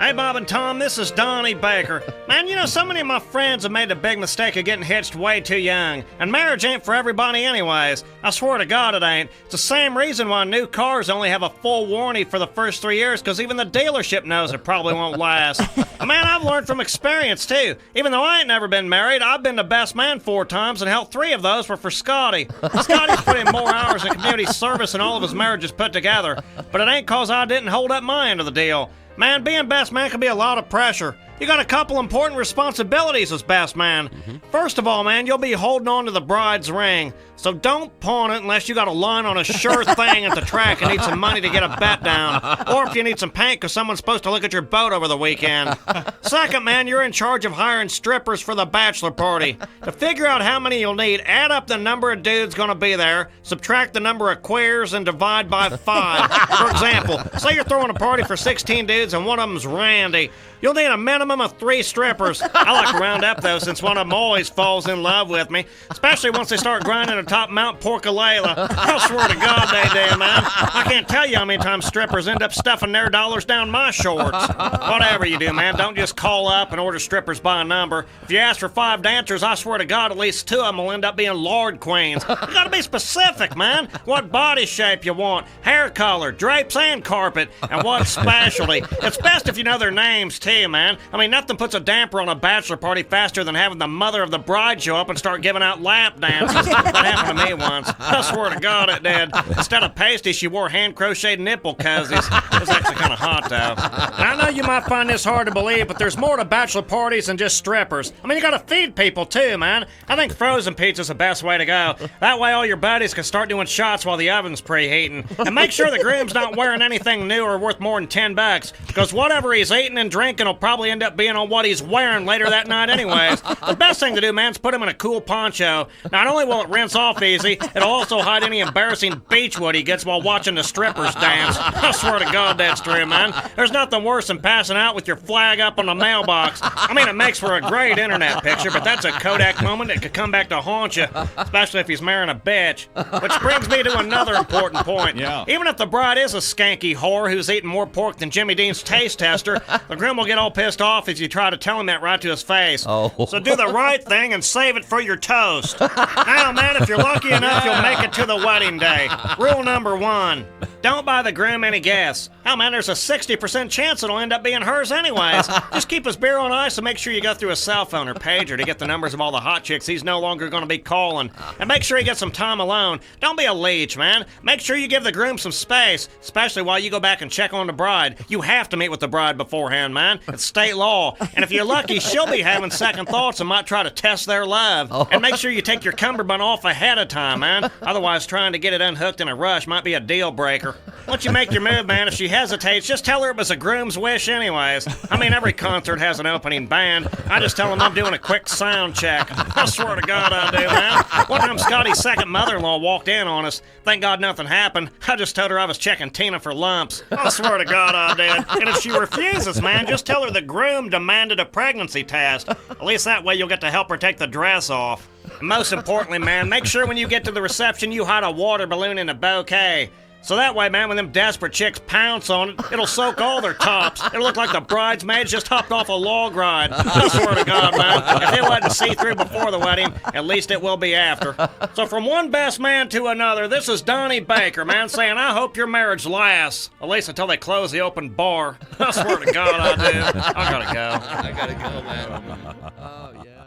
Hey, Bob and Tom, this is Donnie Baker. Man, you know, so many of my friends have made the big mistake of getting hitched way too young. And marriage ain't for everybody anyways. I swear to God it ain't. It's the same reason why new cars only have a full warranty for the first 3 years, because even the dealership knows it probably won't last. Man, I've learned from experience, too. Even though I ain't never been married, I've been the best man 4 times, and hell, 3 of those were for Scotty. Scotty's put in more hours in community service than all of his marriages put together. But it ain't cause I didn't hold up my end of the deal. Man, being best man can be a lot of pressure. You got a couple important responsibilities as best man. First of all, man, you'll be holding on to the bride's ring. So don't pawn it unless you got a line on a sure thing at the track and need some money to get a bet down. Or if you need some paint because someone's supposed to look at your boat over the weekend. Second, man, you're in charge of hiring strippers for the bachelor party. To figure out how many you'll need, add up the number of dudes gonna be there, subtract the number of queers, and divide by 5. For example, say you're throwing a party for 16 dudes and one of them's Randy. You'll need a minimum of 3 strippers. I like to round up, though, since one of them always falls in love with me, especially once they start grinding atop Mount Porcalela. I swear to God they do, man. I can't tell you how many times strippers end up stuffing their dollars down my shorts. Whatever you do, man, don't just call up and order strippers by number. If you ask for 5 dancers, I swear to God at least 2 of them will end up being Lord Queens. You gotta be specific, man. What body shape you want, hair color, drapes and carpet, and what specialty. It's best if you know their names, too. Man. I mean, nothing puts a damper on a bachelor party faster than having the mother of the bride show up and start giving out lap dances. That happened to me once. I swear to God it did. Instead of pasty, she wore hand-crocheted nipple cozies. It was actually kind of hot, though. And I know you might find this hard to believe, but there's more to bachelor parties than just strippers. I mean, you gotta feed people, too, man. I think frozen pizza's the best way to go. That way all your buddies can start doing shots while the oven's preheating. And make sure the groom's not wearing anything new or worth more than $10, because whatever he's eating and drinking will probably end up being on what he's wearing later that night anyways. The best thing to do, man, is put him in a cool poncho. Not only will it rinse off easy, it'll also hide any embarrassing beachwood he gets while watching the strippers dance. I swear to God that's true, man. There's nothing worse than passing out with your flag up on the mailbox. I mean, it makes for a great internet picture, but that's a Kodak moment that could come back to haunt you, especially if he's marrying a bitch. Which brings me to another important point. Yeah. Even if the bride is a skanky whore who's eating more pork than Jimmy Dean's taste tester, the groom will get all pissed off if you try to tell him that right to his face. Oh. So do the right thing and save it for your toast. Now, man, if you're lucky enough, you'll make it to the wedding day. Rule number 1, don't buy the groom any gas. Hell, man, there's a 60% chance it'll end up being hers anyways. Just keep his beer on ice and make sure you go through his cell phone or pager to get the numbers of all the hot chicks he's no longer going to be calling. And make sure he gets some time alone. Don't be a leech, man. Make sure you give the groom some space, especially while you go back and check on the bride. You have to meet with the bride beforehand, man. It's state law. And if you're lucky, she'll be having second thoughts and might try to test their love. And make sure you take your cummerbund off ahead of time, man. Otherwise, trying to get it unhooked in a rush might be a deal breaker. Once you make your move, man, if she hesitates, just tell her it was a groom's wish anyways. I mean, every concert has an opening band. I just tell them I'm doing a quick sound check. I swear to God I do, man. One time Scotty's second mother-in-law walked in on us. Thank God nothing happened. I just told her I was checking Tina for lumps. I swear to God I did. And if she refuses, man, just tell her the groom demanded a pregnancy test. At least that way you'll get to help her take the dress off. And most importantly, man, make sure when you get to the reception you hide a water balloon in a bouquet. So that way, man, when them desperate chicks pounce on it, it'll soak all their tops. It'll look like the bridesmaids just hopped off a log ride. I swear to God, man, if it wasn't see-through before the wedding, at least it will be after. So from one best man to another, this is Donnie Baker, man, saying I hope your marriage lasts. At least until they close the open bar. I swear to God I do. I gotta go, man. Oh, yeah.